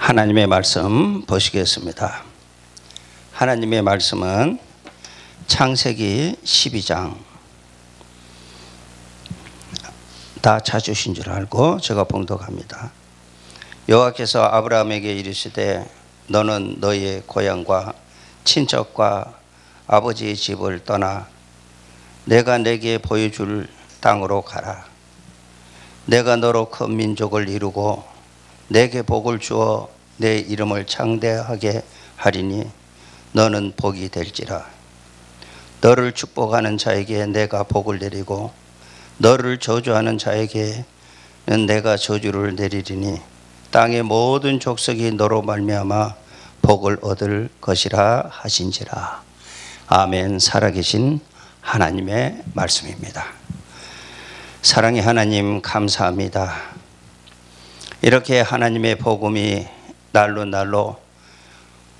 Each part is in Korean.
하나님의 말씀 보시겠습니다. 하나님의 말씀은 창세기 12장 다 찾으신 줄 알고 제가 봉독합니다. 여호와께서 아브라함에게 이르시되 너는 너의 고향과 친척과 아버지의 집을 떠나 내가 내게 보여줄 땅으로 가라. 내가 너로 큰 민족을 이루고 내게 복을 주어 내 이름을 창대하게 하리니 너는 복이 될지라. 너를 축복하는 자에게 내가 복을 내리고 너를 저주하는 자에게는 내가 저주를 내리리니 땅의 모든 족속이 너로 말미암아 복을 얻을 것이라 하신지라. 아멘. 살아계신 하나님의 말씀입니다. 사랑의 하나님 감사합니다. 이렇게 하나님의 복음이 날로 날로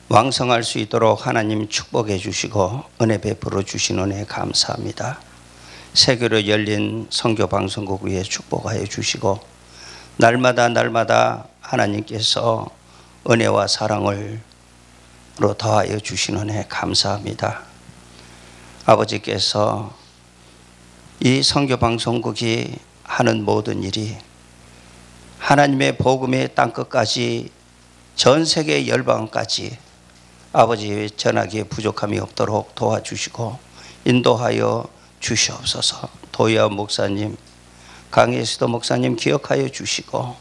왕성할 수 있도록 하나님 축복해 주시고 은혜 베풀어 주신 은혜 감사합니다. 세계로 열린 선교 방송국 위에 축복하여 주시고 날마다 하나님께서 은혜와 사랑을 더하여 주신 은혜 감사합니다. 아버지께서 이 선교 방송국이 하는 모든 일이 하나님의 복음의 땅끝까지 전 세계 열방까지 아버지의 전하기에 부족함이 없도록 도와주시고 인도하여 주시옵소서. 도희아 목사님, 강예수도 목사님 기억하여 주시고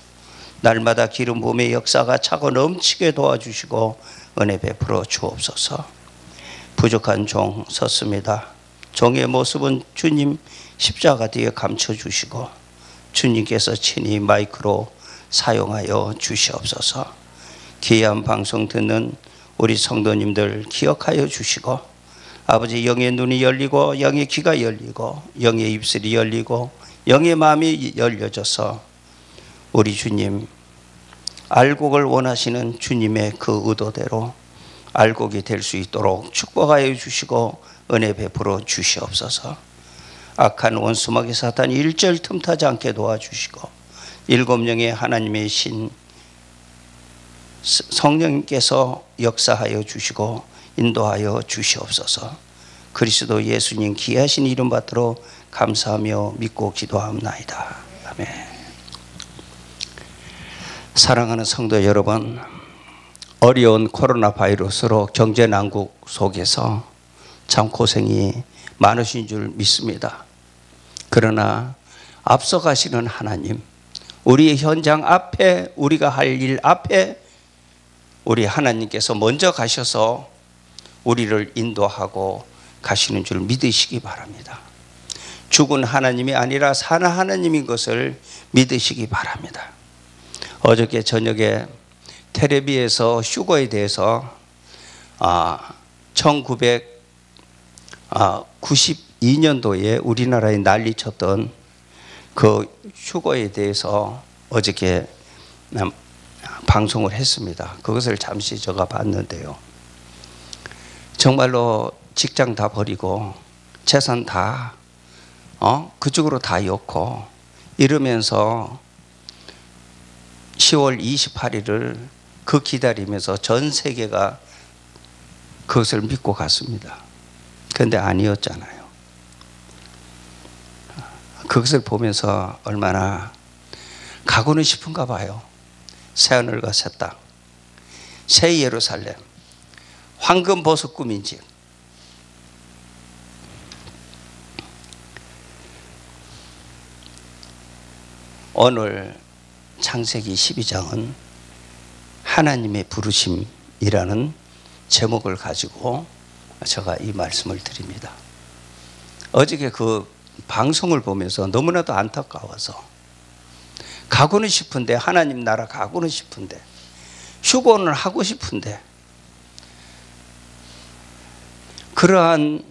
날마다 기름 부음의 역사가 차고 넘치게 도와주시고 은혜 베풀어 주옵소서. 부족한 종 섰습니다. 종의 모습은 주님 십자가 뒤에 감춰주시고 주님께서 친히 마이크로 사용하여 주시옵소서. 귀한 방송 듣는 우리 성도님들 기억하여 주시고 아버지 영의 눈이 열리고 영의 귀가 열리고 영의 입술이 열리고 영의 마음이 열려져서 우리 주님 알곡을 원하시는 주님의 그 의도대로 알곡이 될 수 있도록 축복하여 주시고 은혜 베풀어 주시옵소서. 악한 원수마귀 사탄이 일절 틈타지 않게 도와주시고 7명의 하나님의 신 성령님께서 역사하여 주시고 인도하여 주시옵소서. 그리스도 예수님 귀하신 이름 받들어 감사하며 믿고 기도합나이다. 아멘. 사랑하는 성도 여러분, 어려운 코로나 바이러스로 경제 난국 속에서 참 고생이 많으신 줄 믿습니다. 그러나 앞서가시는 하나님, 우리의 현장 앞에 우리가 할 일 앞에 우리 하나님께서 먼저 가셔서 우리를 인도하고 가시는 줄 믿으시기 바랍니다. 죽은 하나님이 아니라 사는 하나님인 것을 믿으시기 바랍니다. 어저께 저녁에 텔레비에서 슈거에 대해서 1992년도에 우리나라에 난리쳤던 그 슈거에 대해서 어저께 방송을 했습니다. 그것을 잠시 제가 봤는데요. 정말로 직장 다 버리고 재산 다 그쪽으로 다 엮고 이러면서 10월 28일을 그 기다리면서 전 세계가 그것을 믿고 갔습니다. 그런데 아니었잖아요. 그것을 보면서 얼마나 가고는 싶은가 봐요. 새하늘과 새 땅, 새 예루살렘, 황금 보석 꾸민 집. 오늘 창세기 12장은 하나님의 부르심이라는 제목을 가지고 제가 이 말씀을 드립니다. 어저께 그 방송을 보면서 너무나도 안타까워서 가고는 싶은데, 하나님 나라 가고는 싶은데, 휴거는 하고 싶은데, 그러한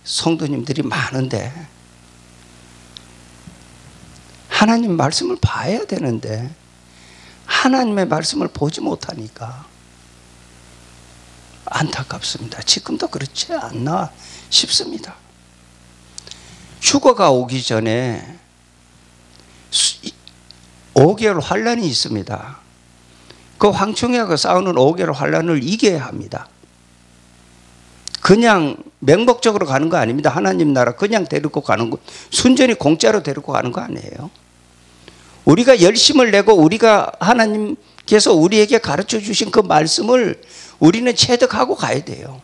성도님들이 많은데 하나님 말씀을 봐야 되는데 하나님의 말씀을 보지 못하니까 안타깝습니다. 지금도 그렇지 않나 싶습니다. 휴거가 오기 전에 5개월 환란이 있습니다. 그 황충이하고 싸우는 5개월 환란을 이겨야 합니다. 그냥 맹목적으로 가는 거 아닙니다. 하나님 나라 그냥 데리고 가는 거, 순전히 공짜로 데리고 가는 거 아니에요. 우리가 열심을 내고 우리가 하나님께서 우리에게 가르쳐 주신 그 말씀을 우리는 체득하고 가야 돼요.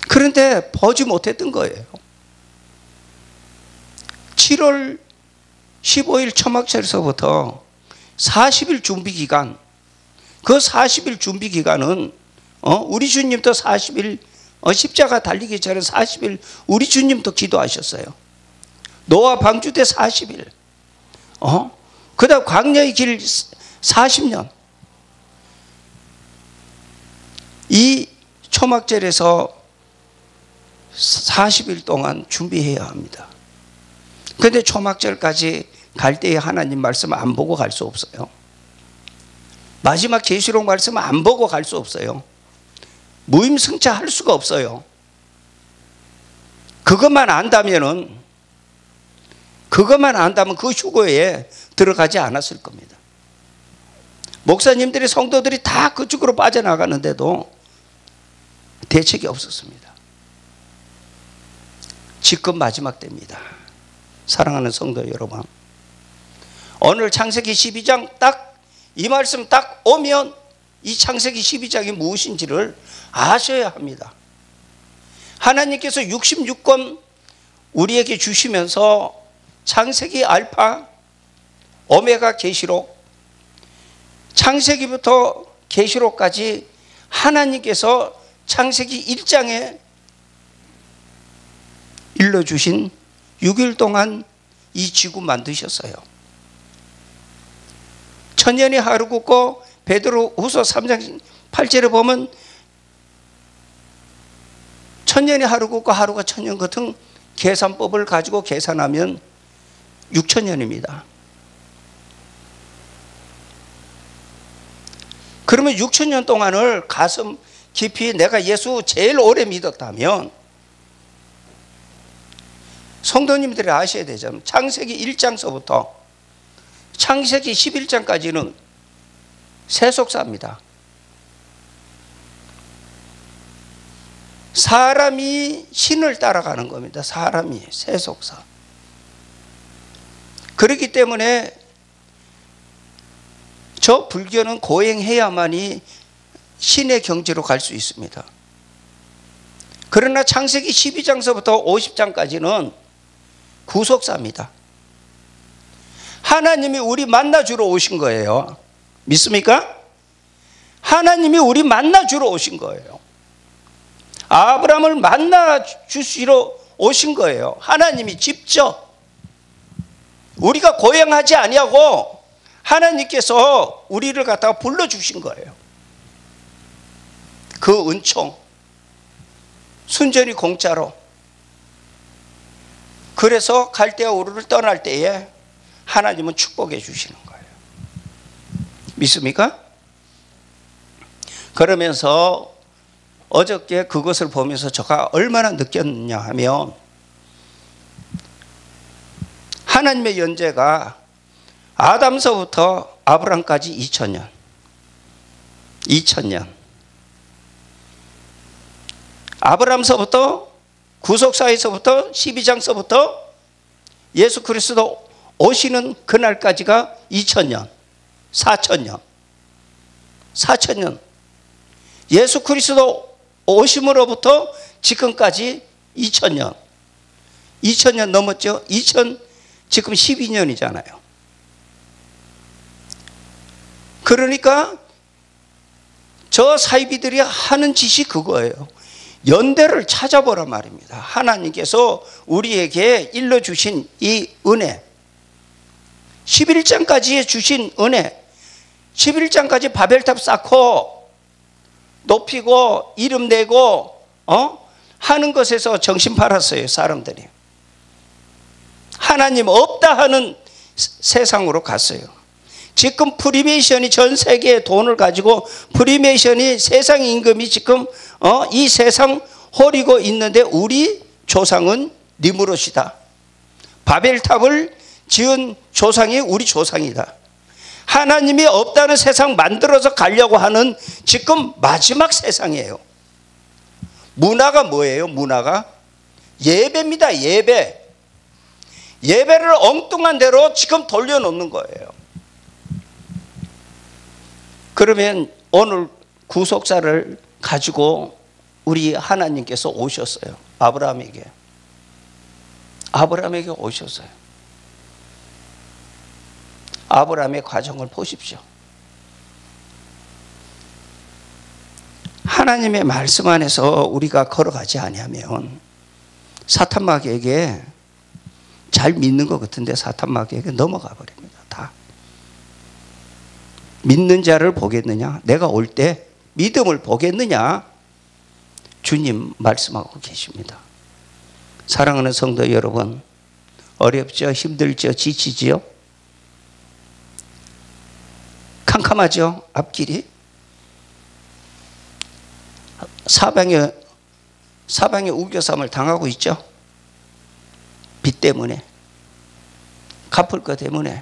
그런데 보지 못했던 거예요. 7월 15일 초막절에서부터 40일 준비 기간, 그 40일 준비 기간은 우리 주님도 40일 십자가 달리기 전에 40일 우리 주님도 기도하셨어요. 노아 방주 때 40일, 그 다음 광야의 길 40년. 이 초막절에서 40일 동안 준비해야 합니다. 그런데 초막절까지 갈 때에 하나님 말씀 안 보고 갈 수 없어요. 마지막 계시록 말씀 안 보고 갈 수 없어요. 무임승차할 수가 없어요. 그것만 안다면 그 휴거에 들어가지 않았을 겁니다. 목사님들이 성도들이 다 그쪽으로 빠져나가는데도 대책이 없었습니다. 지금 마지막 때입니다. 사랑하는 성도 여러분, 오늘 창세기 12장 딱 이 말씀 딱 오면 이 창세기 12장이 무엇인지를 아셔야 합니다. 하나님께서 66권 우리에게 주시면서 창세기 알파, 오메가 계시록, 창세기부터 계시록까지 하나님께서 창세기 1장에 일러주신 6일 동안 이 지구 만드셨어요. 천년이 하루 굽고 베드로 후서 3장 8절에 보면 천년이 하루 굽고 하루가 천년 같은 계산법을 가지고 계산하면 6천년입니다. 그러면 6천년 동안을 가슴 깊이 내가 예수 제일 오래 믿었다면 성도님들이 아셔야 되잖아요. 창세기 1장서부터 창세기 11장까지는 세속사입니다. 사람이 신을 따라가는 겁니다. 사람이 세속사. 그렇기 때문에 저 불교는 고행해야만이 신의 경지로 갈 수 있습니다. 그러나 창세기 12장서부터 50장까지는 구속사입니다. 하나님이 우리 만나주러 오신 거예요. 믿습니까? 하나님이 우리 만나주러 오신 거예요. 아브라함을 만나주시러 오신 거예요. 하나님이 직접. 우리가 고행하지 아니하고 하나님께서 우리를 갖다가 불러주신 거예요. 그 은총, 순전히 공짜로. 그래서 갈대아 우르를 떠날 때에 하나님은 축복해 주시는 거예요. 믿습니까? 그러면서 어저께 그것을 보면서 제가 얼마나 느꼈냐 하면 하나님의 연재가 아담서부터 아브람까지 2000년. 아브람서부터 구속사에서부터 12장서부터 예수 그리스도 오시는 그날까지가 2000년, 4000년. 예수 그리스도 오심으로부터 지금까지 2000년. 2000년 넘었죠? 지금 12년이잖아요. 그러니까 저 사이비들이 하는 짓이 그거예요. 연대를 찾아보란 말입니다. 하나님께서 우리에게 일러주신 이 은혜, 11장까지 주신 은혜, 11장까지 바벨탑 쌓고 높이고 이름 내고 하는 것에서 정신 팔았어요. 사람들이. 하나님 없다 하는 세상으로 갔어요. 지금 프리메이션이 전 세계의 돈을 가지고 프리메이션이 세상 임금이 지금 이 세상 허리고 있는데 우리 조상은 니무롯이다. 바벨탑을 지은 조상이 우리 조상이다. 하나님이 없다는 세상 만들어서 가려고 하는 지금 마지막 세상이에요. 문화가 뭐예요? 문화가 예배입니다. 예배. 예배를 엉뚱한 대로 지금 돌려놓는 거예요. 그러면 오늘 구속사를 가지고 우리 하나님께서 오셨어요. 아브라함에게 오셨어요. 아브라함의 과정을 보십시오. 하나님의 말씀 안에서 우리가 걸어가지 아니하면 사탄마귀에게, 잘 믿는 것 같은데 사탄마귀에게 넘어가 버립니다. 다. 믿는 자를 보겠느냐? 내가 올 때 믿음을 보겠느냐? 주님 말씀하고 계십니다. 사랑하는 성도 여러분, 어렵죠? 힘들죠? 지치지요? 캄캄하죠? 앞길이? 사방에 우겨쌈을 당하고 있죠? 빚 때문에, 갚을 것 때문에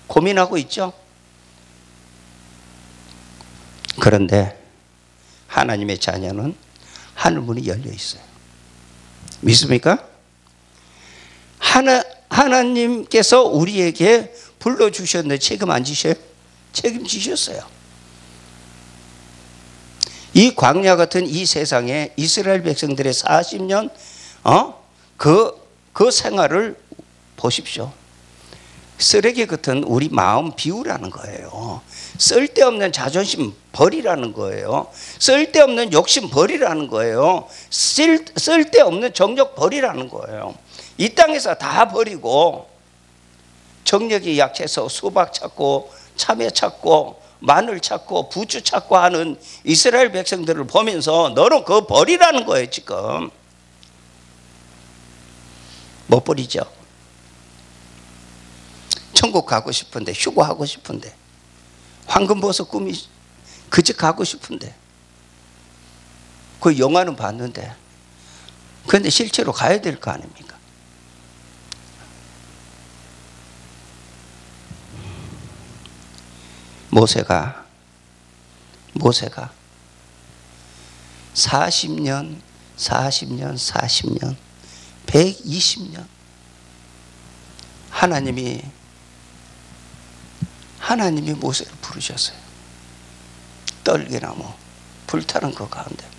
고민하고 있죠? 그런데 하나님의 자녀는 하늘문이 열려 있어요. 믿습니까? 하나님께서 우리에게 불러주셨는데 책임 안 지셔요? 책임지셨어요. 이 광야 같은 이 세상에 이스라엘 백성들의 40년 그 생활을 보십시오. 쓰레기 같은 우리 마음 비우라는 거예요. 쓸데없는 자존심 버리라는 거예요. 쓸데없는 욕심 버리라는 거예요. 쓸데없는 정욕 버리라는 거예요. 이 땅에서 다 버리고 정력이 약해서 수박 찾고 참외 찾고 마늘 찾고 부추 찾고 하는 이스라엘 백성들을 보면서 너는 그거 버리라는 거예요. 지금 못 버리죠. 천국 가고 싶은데, 휴거하고 싶은데, 황금버섯 꿈이 그 집 가고 싶은데, 그 영화는 봤는데, 그런데 실제로 가야 될 거 아닙니까? 모세가 40년 120년 하나님이 모세를 부르셨어요. 떨기나무 불타는 그 가운데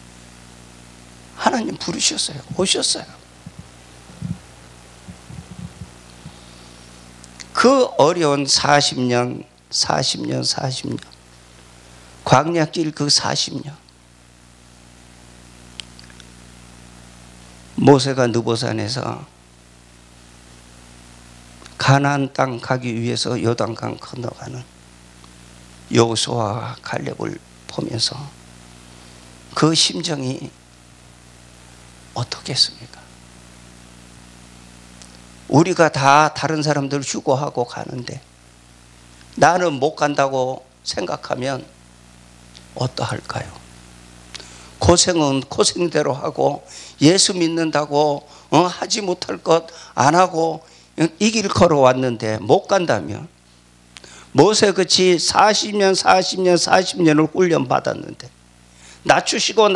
하나님 부르셨어요. 오셨어요. 그 어려운 40년 광야길 그 40년 모세가 느보산에서 가나안 땅 가기 위해서 요단강 건너가는 여호수아와 갈렙을 보면서 그 심정이 어떻겠습니까? 우리가 다 다른 사람들 휴거하고 가는데 나는 못 간다고 생각하면 어떠할까요? 고생은 고생대로 하고 예수 믿는다고 하지 못할 것 안 하고 이 길 걸어왔는데 못 간다면, 모세같이 40년을 훈련 받았는데 낮추시고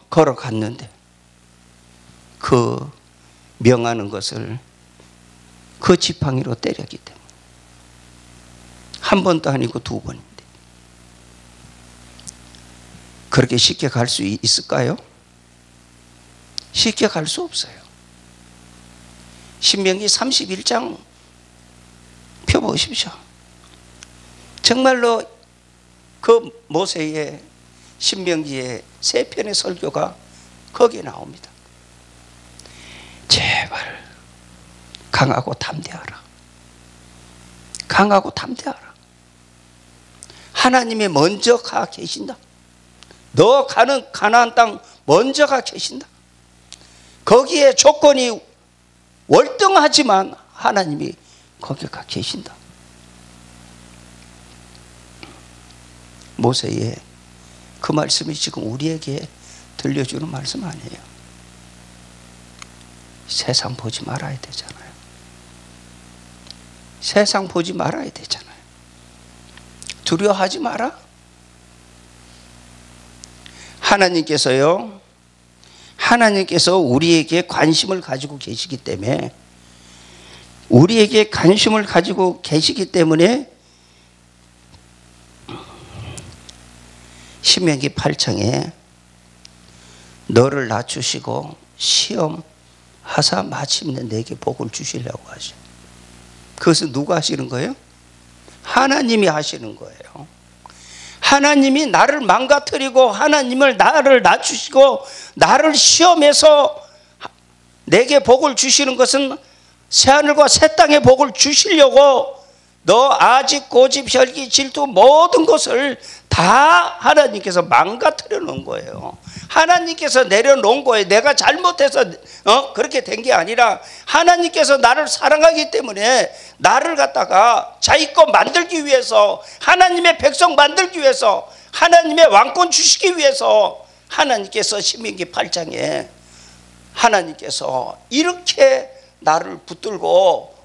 걸어갔는데 그 명하는 것을 그 지팡이로 때렸기 때문에 한 번도 아니고 두 번인데 그렇게 쉽게 갈 수 있을까요? 쉽게 갈 수 없어요. 신명기 31장 펴보십시오. 정말로 그 모세의 신명기의 3편의 설교가 거기에 나옵니다. 제발 강하고 담대하라. 강하고 담대하라. 하나님이 먼저 가 계신다. 너 가는 가나안 땅 먼저 가 계신다. 거기에 조건이 월등하지만 하나님이 거기에 가 계신다. 모세의 그 말씀이 지금 우리에게 들려주는 말씀 아니에요. 세상 보지 말아야 되잖아요. 세상 보지 말아야 되잖아요. 두려워하지 마라. 하나님께서 우리에게 관심을 가지고 계시기 때문에 신명기 8장에 너를 낮추시고 시험하사 마침내 내게 복을 주시려고 하셔. 그것은 누가 하시는 거예요? 하나님이 하시는 거예요. 하나님이 나를 망가뜨리고 나를 낮추시고 나를 시험해서 내게 복을 주시는 것은 새하늘과 새 땅에 복을 주시려고 너 아직 고집, 혈기, 질투 모든 것을 다 하나님께서 망가뜨려 놓은 거예요. 하나님께서 내려놓은 거예요. 내가 잘못해서 그렇게 된 게 아니라 하나님께서 나를 사랑하기 때문에 나를 갖다가 자기 것 만들기 위해서, 하나님의 백성 만들기 위해서, 하나님의 왕권 주시기 위해서 하나님께서 신명기 8장에 하나님께서 이렇게 나를 붙들고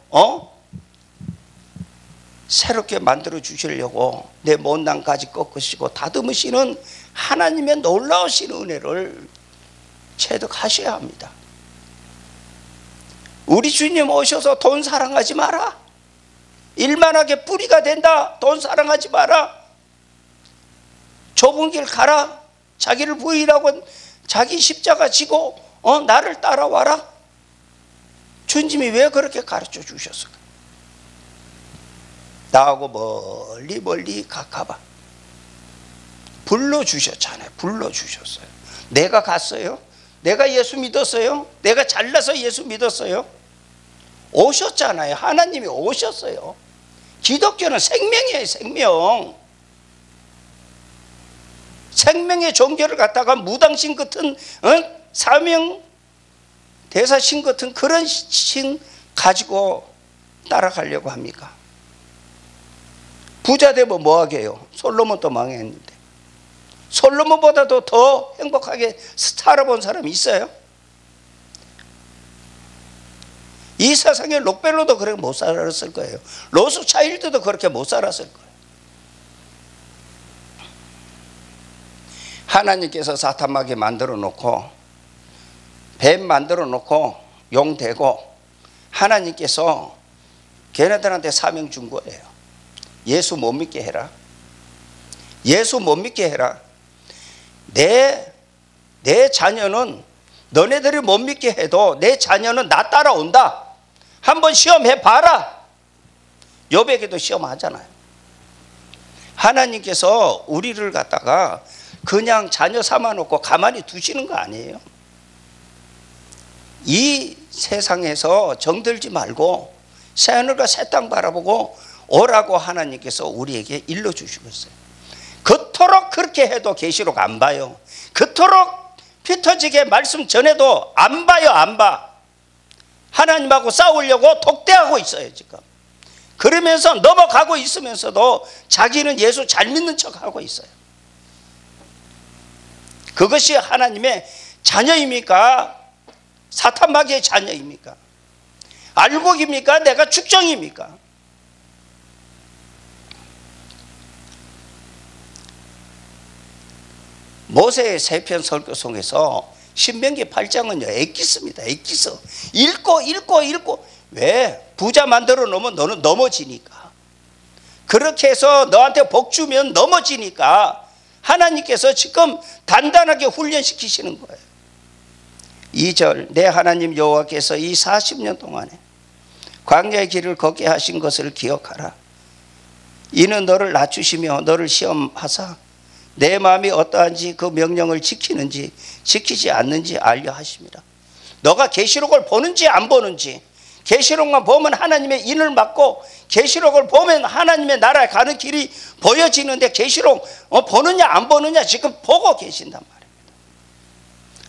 새롭게 만들어 주시려고 내 못난까지 꺾으시고 다듬으시는 하나님의 놀라우신 은혜를 체득하셔야 합니다. 우리 주님 오셔서 돈 사랑하지 마라. 일만하게 뿌리가 된다. 돈 사랑하지 마라. 좁은 길 가라. 자기를 부인하고 자기 십자가 지고 나를 따라와라. 주님이 왜 그렇게 가르쳐 주셨을까? 나하고 멀리 가봐. 불러주셨잖아요. 불러주셨어요. 내가 갔어요? 내가 예수 믿었어요? 내가 잘나서 예수 믿었어요? 오셨잖아요. 하나님이 오셨어요. 기독교는 생명이에요. 생명의 종교를 갖다가 무당신 같은 사명 대사신 같은 그런 신 가지고 따라가려고 합니까? 부자 되면 뭐하게요? 솔로몬도 망했는데. 솔로몬보다도 더 행복하게 살아본 사람이 있어요? 이 세상에 록벨로도 그렇게 못 살았을 거예요. 로스차일드도 그렇게 못 살았을 거예요. 하나님께서 사탄마귀 만들어 놓고 뱀 만들어 놓고 용 되고 하나님께서 걔네들한테 사명 준 거예요. 예수 못 믿게 해라. 예수 못 믿게 해라. 내 자녀는 너네들이 못 믿게 해도 내 자녀는 나 따라온다. 한번 시험해 봐라. 욥에게도 시험하잖아요. 하나님께서 우리를 갖다가 그냥 자녀 삼아 놓고 가만히 두시는 거 아니에요. 이 세상에서 정들지 말고 새하늘과 새 땅 바라보고 오라고 하나님께서 우리에게 일러주시고 있어요. 그토록 그렇게 해도 계시록 안 봐요. 그토록 피 터지게 말씀 전해도 안 봐요. 안 봐. 하나님하고 싸우려고 독대하고 있어요 지금. 그러면서 넘어가고 있으면서도 자기는 예수 잘 믿는 척하고 있어요. 그것이 하나님의 자녀입니까? 사탄마귀의 자녀입니까? 알곡입니까? 내가 축정입니까? 모세의 세편 설교송에서 신명기 8장은요 엑기스입니다. 엑기스. 읽고 왜? 부자 만들어 놓으면 너는 넘어지니까. 그렇게 해서 너한테 복 주면 넘어지니까 하나님께서 지금 단단하게 훈련시키시는 거예요. 2절 내 하나님 여호와께서 이 40년 동안에 광야의 길을 걷게 하신 것을 기억하라. 이는 너를 낮추시며 너를 시험하사 내 마음이 어떠한지 그 명령을 지키는지 지키지 않는지 알려 하십니다. 너가 계시록을 보는지 안 보는지, 계시록만 보면 하나님의 인을 맡고 계시록을 보면 하나님의 나라에 가는 길이 보여지는데 계시록 보느냐 안 보느냐 지금 보고 계신단 말입니다.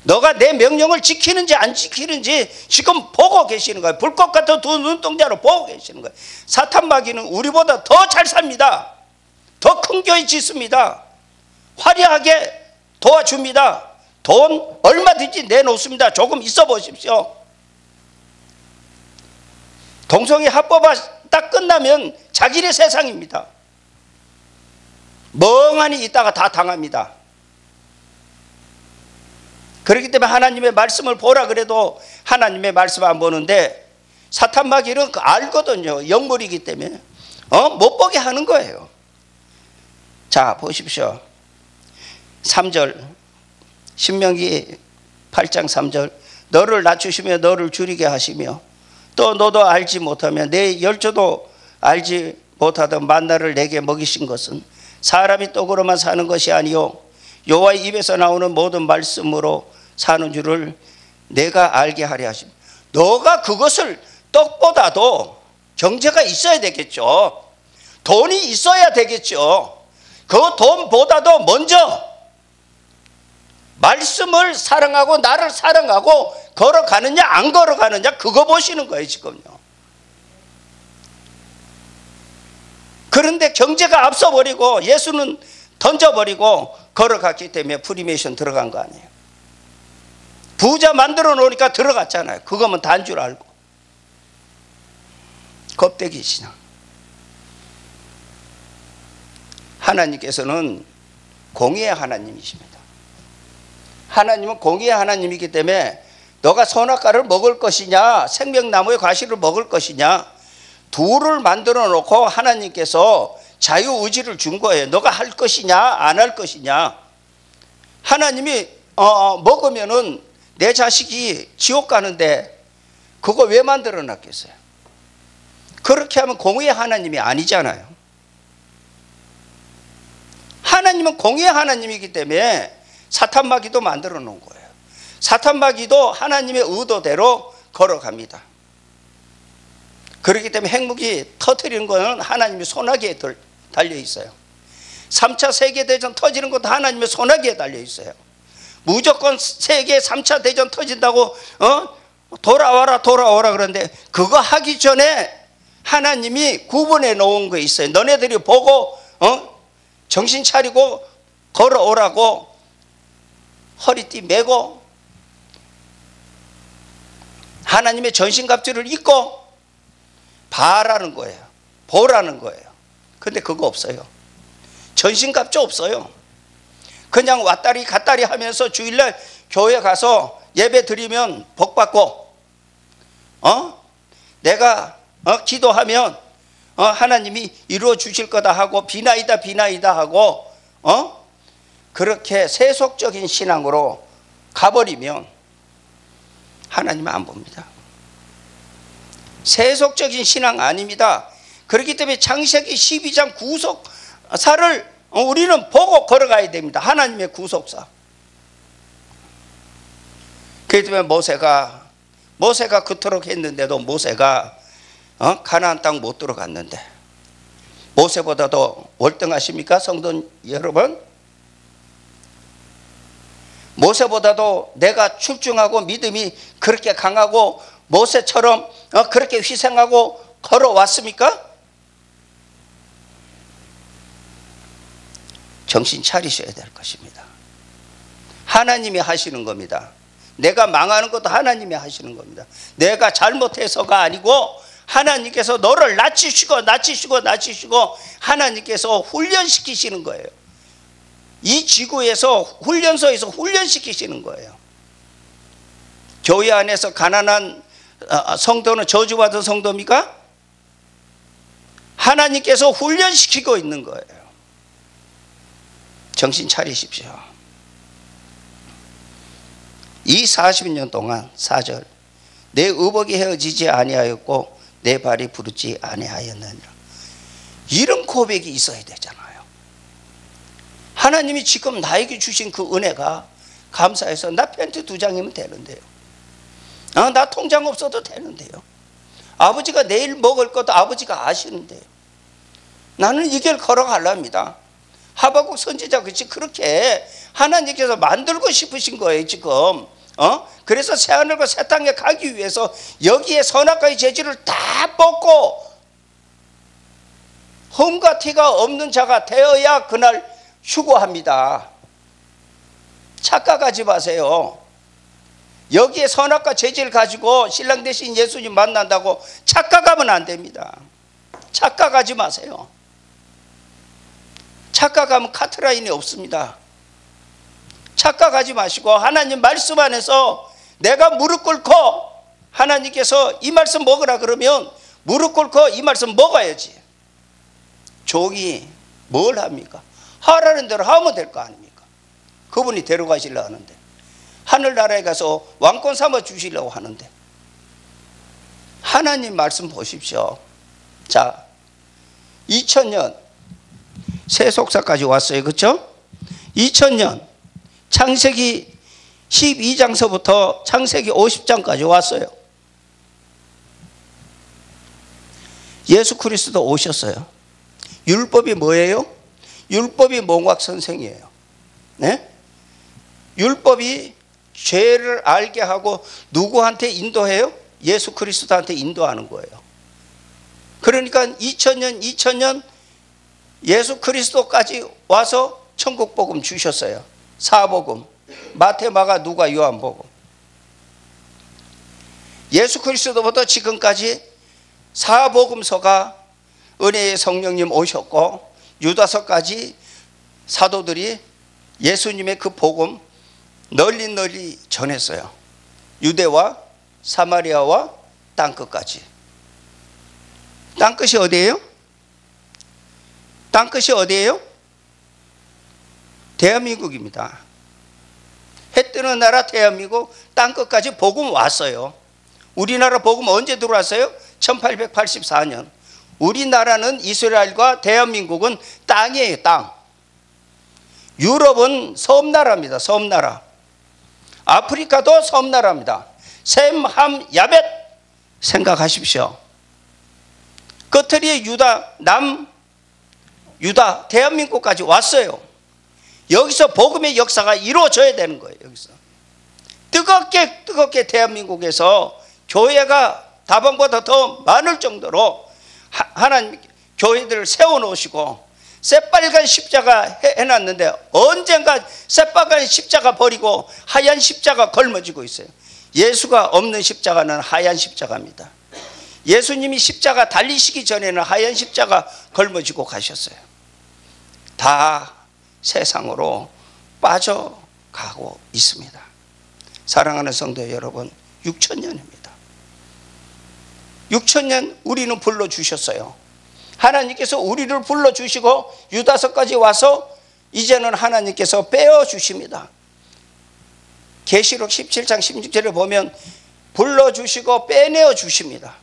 너가 내 명령을 지키는지 안 지키는지 지금 보고 계시는 거예요. 불꽃 같은 두 눈동자로 보고 계시는 거예요. 사탄마귀는 우리보다 더 잘 삽니다. 더 큰 교회 짓습니다. 화려하게 도와줍니다. 돈 얼마든지 내놓습니다. 조금 있어 보십시오. 동성애 합법화다 딱 끝나면 자기네 세상입니다. 멍하니 있다가 다 당합니다. 그렇기 때문에 하나님의 말씀을 보라 그래도 하나님의 말씀 안 보는데 사탄 마귀는 알거든요. 영물이기 때문에 못 보게 하는 거예요. 자 보십시오. 3절 신명기 8장 3절 너를 낮추시며 너를 줄이게 하시며 또 너도 알지 못하며 내 열조도 알지 못하던 만나를 내게 먹이신 것은 사람이 떡으로만 사는 것이 아니요 여호와의 입에서 나오는 모든 말씀으로 사는 줄을 내가 알게 하려 하십니다. 너가 그것을 떡보다도 경제가 있어야 되겠죠. 돈이 있어야 되겠죠. 그 돈보다도 먼저 말씀을 사랑하고 나를 사랑하고 걸어가느냐 안 걸어가느냐 그거 보시는 거예요 지금요. 그런데 경제가 앞서버리고 예수는 던져버리고 걸어갔기 때문에 프리메이션 들어간 거 아니에요. 부자 만들어 놓으니까 들어갔잖아요. 그거면 단 줄 알고. 껍데기 신앙. 하나님께서는 공의의 하나님이십니다. 하나님은 공의의 하나님이기 때문에 너가 선악과를 먹을 것이냐 생명나무의 과실을 먹을 것이냐 둘을 만들어 놓고 하나님께서 자유의지를 준 거예요. 너가 할 것이냐 안 할 것이냐. 하나님이 먹으면은 내 자식이 지옥 가는데 그거 왜 만들어 놨겠어요? 그렇게 하면 공의의 하나님이 아니잖아요. 하나님은 공의의 하나님이기 때문에 사탄 마귀도 만들어 놓은 거예요. 사탄 마귀도 하나님의 의도대로 걸어갑니다. 그렇기 때문에 핵무기 터뜨리는 것은 하나님의 손아귀에 달려 있어요. 3차 세계대전 터지는 것도 하나님의 손아귀에 달려 있어요. 무조건 세계 3차 대전 터진다고 돌아와라 그러는데 그거 하기 전에 하나님이 구분해 놓은 거 있어요. 너네들이 보고 정신 차리고 걸어오라고 허리띠 메고 하나님의 전신갑주를 입고 봐라는 거예요. 보라는 거예요. 근데 그거 없어요. 전신갑주 없어요. 그냥 왔다리 갔다리 하면서 주일날 교회 가서 예배 드리면 복 받고 내가 기도하면 하나님이 이루어 주실 거다 하고 비나이다 하고 그렇게 세속적인 신앙으로 가버리면 하나님은 안 봅니다. 세속적인 신앙 아닙니다. 그렇기 때문에 창세기 12장 구속사를 우리는 보고 걸어가야 됩니다. 하나님의 구속사. 그렇기 때문에 모세가 그토록 했는데도 모세가 가나안 땅 못 들어갔는데 모세보다도 월등하십니까 성도 여러분? 모세보다도 내가 출중하고 믿음이 그렇게 강하고 모세처럼 그렇게 희생하고 걸어왔습니까? 정신 차리셔야 될 것입니다. 하나님이 하시는 겁니다. 내가 망하는 것도 하나님이 하시는 겁니다. 내가 잘못해서가 아니고 하나님께서 너를 낮추시고 하나님께서 훈련시키시는 거예요. 이 지구에서 훈련소에서 훈련시키시는 거예요. 교회 안에서 가난한 성도는 저주받은 성도입니까? 하나님께서 훈련시키고 있는 거예요. 정신 차리십시오. 이 40년 동안 4절 내 의복이 헤어지지 아니하였고 내 발이 부르지 아니하였느니라. 이런 고백이 있어야 되잖아요. 하나님이 지금 나에게 주신 그 은혜가 감사해서 나 팬티 2장이면 되는데요. 나 통장 없어도 되는데요. 아버지가 내일 먹을 것도 아버지가 아시는데요. 나는 이 길 걸어가랍니다. 하박국 선지자 그렇게 하나님께서 만들고 싶으신 거예요 지금. 그래서 새하늘과 새 땅에 가기 위해서 여기에 선악과의 재질을 다 뽑고 흠과 티가 없는 자가 되어야 그날 휴거합니다. 착각하지 마세요. 여기에 선악과 재질 가지고 신랑 대신 예수님 만난다고 착각하면 안 됩니다. 착각하지 마세요. 착각하면 카트라인이 없습니다. 착각하지 마시고 하나님 말씀 안에서 내가 무릎 꿇고 하나님께서 이 말씀 먹으라 그러면 무릎 꿇고 이 말씀 먹어야지. 종이 뭘 합니까? 하라는 대로 하면 될 거 아닙니까? 그분이 데려가시려고 하는데, 하늘나라에 가서 왕권 삼아 주시려고 하는데, 하나님 말씀 보십시오. 자, 2000년 세속사까지 왔어요. 그렇죠? 2000년 창세기 12장서부터 창세기 50장까지 왔어요. 예수 그리스도 오셨어요. 율법이 뭐예요? 율법이 몽학 선생이에요. 네? 율법이 죄를 알게 하고 누구한테 인도해요? 예수 그리스도한테 인도하는 거예요. 그러니까 2000년 예수 그리스도까지 와서 천국 복음 주셨어요. 사복음, 마태, 마가, 누가, 요한복음. 예수 그리스도부터 지금까지 사복음서가 은혜의 성령님 오셨고 유다서까지 사도들이 예수님의 그 복음 널리 전했어요. 유대와 사마리아와 땅끝까지. 땅끝이 어디예요? 땅끝이 어디예요? 대한민국입니다. 해 뜨는 나라 대한민국 땅끝까지 복음 왔어요. 우리나라 복음 언제 들어왔어요? 1884년. 우리나라는 이스라엘과 대한민국은 땅이에요. 땅. 유럽은 섬나라입니다. 섬나라. 아프리카도 섬나라입니다. 셈, 함, 야벳 생각하십시오. 끝들이 유다 대한민국까지 왔어요. 여기서 복음의 역사가 이루어져야 되는 거예요. 여기서 뜨겁게 대한민국에서 교회가 다방보다 더 많을 정도로 하나님 교회들을 세워놓으시고 새빨간 십자가 해놨는데 언젠가 새빨간 십자가 버리고 하얀 십자가 걸머지고 있어요. 예수가 없는 십자가는 하얀 십자가입니다. 예수님이 십자가 달리시기 전에는 하얀 십자가 걸머지고 가셨어요. 다 세상으로 빠져가고 있습니다. 사랑하는 성도 여러분, 6000년입니다. 6000년 우리는 불러주셨어요. 하나님께서 우리를 불러주시고 유다서까지 와서 이제는 하나님께서 빼어주십니다. 계시록 17장 16절에 보면 불러주시고 빼내어 주십니다.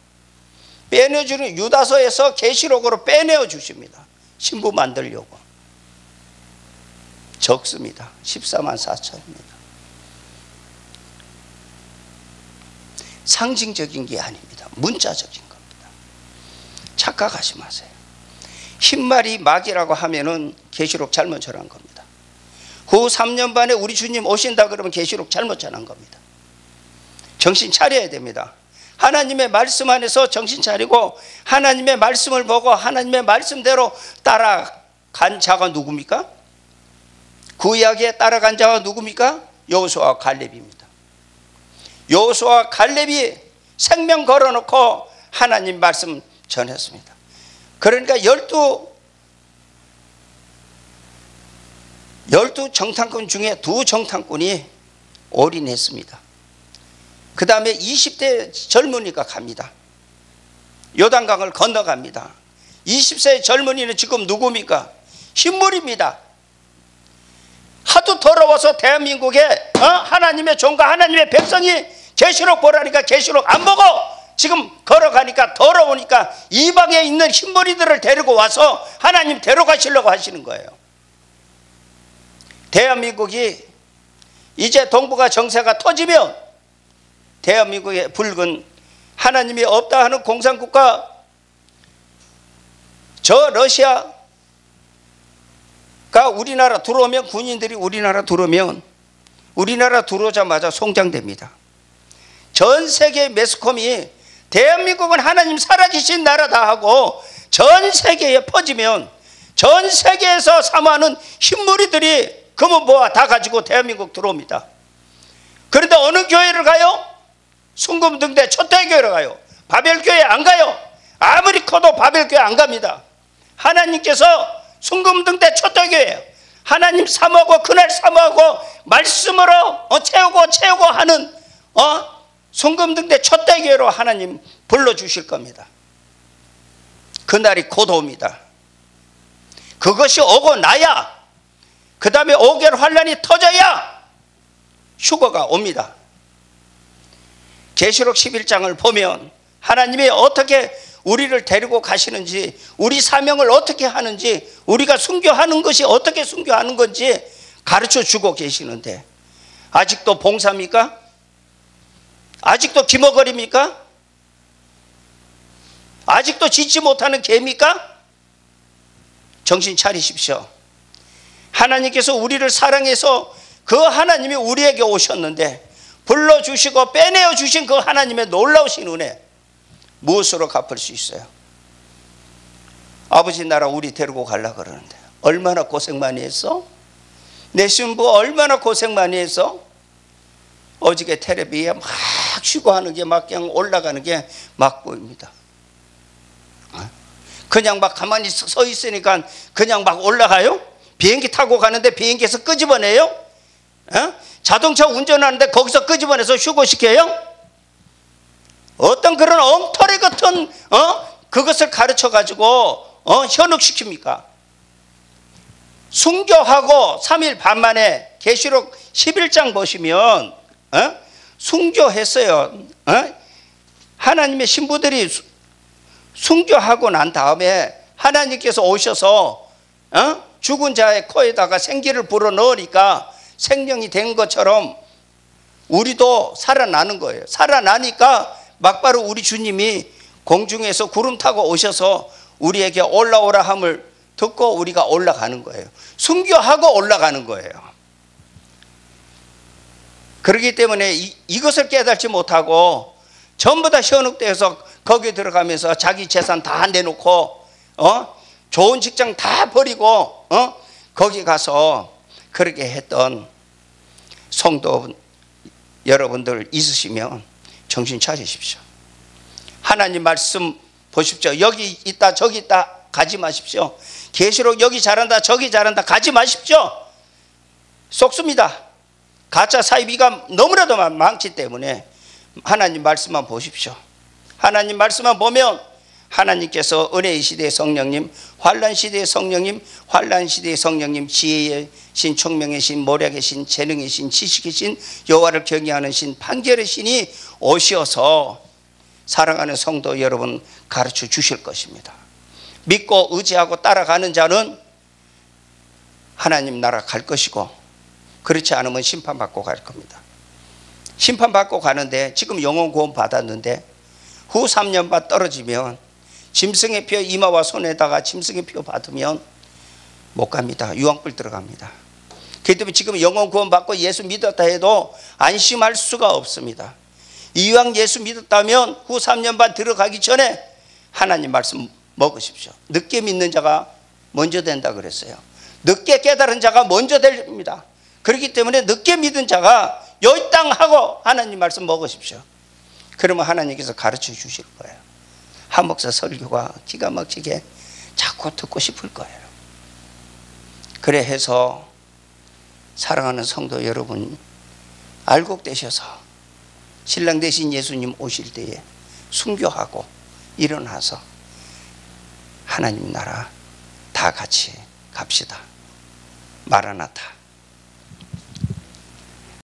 빼내주는 유다서에서 계시록으로 빼내어 주십니다. 신부 만들려고. 적습니다. 14만 4천입니다. 상징적인 게 아닙니다. 문자적인 겁니다. 착각하지 마세요. 흰말이 막이라고 하면은 계시록 잘못 전한 겁니다. 후 3년 반에 우리 주님 오신다 그러면 계시록 잘못 전한 겁니다. 정신 차려야 됩니다. 하나님의 말씀 안에서 정신 차리고 하나님의 말씀을 보고 하나님의 말씀대로 따라간 자가 누굽니까? 구약에 따라간 자가 누굽니까? 여호수아와 갈렙입니다. 여호수아와 갈렙이 생명 걸어놓고 하나님 말씀 전했습니다. 그러니까 12 정탐꾼 중에 2 정탐꾼이 올인했습니다. 그 다음에 20대 젊은이가 갑니다. 요단강을 건너갑니다. 20세 젊은이는 지금 누굽니까? 흰물입니다. 하도 더러워서 대한민국에 하나님의 종과 하나님의 백성이 계시록 보라니까 계시록 안 보고 지금 걸어가니까 더러우니까 이방에 있는 흰머리들을 데리고 와서 하나님 데려가시려고 하시는 거예요. 대한민국이 이제 동북아 정세가 터지면 대한민국의 붉은 하나님이 없다 하는 공산국가 저 러시아가 우리나라 들어오면 군인들이 우리나라 들어오자마자 송장됩니다. 전 세계 매스컴이 대한민국은 하나님 살아계신 나라다 하고 전 세계에 퍼지면 전 세계에서 사모하는 흰머리들이 금은 모아 다 가지고 대한민국 들어옵니다. 그런데 어느 교회를 가요? 순금등대 초대교회를 가요. 바벨교회 안 가요. 아무리 커도 바벨교회 안 갑니다. 하나님께서 순금등 때 초대교회예요. 하나님 사모하고 그날 사모하고 말씀으로 채우고 하는 순금등 때 초대교회로 하나님 불러주실 겁니다. 그날이 곧 옵니다. 그것이 오고 나야, 그 다음에 5개월 환란이 터져야 휴거가 옵니다. 계시록 11장을 보면 하나님이 어떻게 우리를 데리고 가시는지, 우리 사명을 어떻게 하는지, 우리가 순교하는 것이 어떻게 순교하는 건지 가르쳐 주고 계시는데, 아직도 봉사입니까? 아직도 기머거립니까? 아직도 짓지 못하는 개입니까? 정신 차리십시오. 하나님께서 우리를 사랑해서 그 하나님이 우리에게 오셨는데, 불러주시고 빼내어 주신 그 하나님의 놀라우신 은혜, 무엇으로 갚을 수 있어요? 아버지 나라 우리 데리고 가려고 그러는데 얼마나 고생 많이 했어? 내 신부 얼마나 고생 많이 했어? 어저께 텔레비에 막 쉬고 하는 게 막 그냥 올라가는 게 막 보입니다. 그냥 막 가만히 서 있으니까 그냥 막 올라가요? 비행기 타고 가는데 비행기에서 끄집어내요? 자동차 운전하는데 거기서 끄집어내서 휴고시켜요? 어떤 그런 엉터리 같은 그것을 가르쳐 가지고 현혹시킵니까? 순교하고 3일 반 만에 계시록 11장 보시면 순교했어요. 하나님의 신부들이 순교하고 난 다음에 하나님께서 오셔서 죽은 자의 코에다가 생기를 불어넣으니까 생명이 된 것처럼 우리도 살아나는 거예요. 살아나니까 막바로 우리 주님이 공중에서 구름 타고 오셔서 우리에게 올라오라 함을 듣고 우리가 올라가는 거예요. 순교하고 올라가는 거예요. 그렇기 때문에 이것을 깨닫지 못하고 전부 다 현혹되어서 거기에 들어가면서 자기 재산 다 내놓고 좋은 직장 다 버리고 거기 가서 그렇게 했던 성도 여러분들 있으시면 정신 차리십시오. 하나님 말씀 보십시오. 여기 있다 저기 있다 가지 마십시오. 계시록 여기 잘한다 저기 잘한다 가지 마십시오. 속습니다. 가짜 사이비가 너무나도 많기 때문에 하나님 말씀만 보십시오. 하나님 말씀만 보면 하나님께서 은혜의 시대의 성령님, 환난 시대의 성령님, 환난 시대의 성령님, 지혜의 신, 총명의 신, 모략의 신, 재능의 신, 지식의 신, 여호와를 경외하는 신, 판결의 신이 오셔서 사랑하는 성도 여러분 가르쳐 주실 것입니다. 믿고 의지하고 따라가는 자는 하나님 나라 갈 것이고, 그렇지 않으면 심판받고 갈 겁니다. 심판받고 가는데 지금 영혼 구원 받았는데 후 3년반 떨어지면 짐승의 표 이마와 손에다가 짐승의 표 받으면 못 갑니다. 유황불 들어갑니다. 그렇기 때문에 지금 영혼 구원 받고 예수 믿었다 해도 안심할 수가 없습니다. 이왕 예수 믿었다면 후 3년 반 들어가기 전에 하나님 말씀 먹으십시오. 늦게 믿는 자가 먼저 된다 그랬어요. 늦게 깨달은 자가 먼저 됩니다. 그렇기 때문에 늦게 믿은 자가 여기 땅 하고 하나님 말씀 먹으십시오. 그러면 하나님께서 가르쳐 주실 거예요. 한 목사 설교가 기가 막히게 자꾸 듣고 싶을 거예요. 그래 해서 사랑하는 성도 여러분 알곡되셔서 신랑 되신 예수님 오실 때에 순교하고 일어나서 하나님 나라 다 같이 갑시다. 마라나타.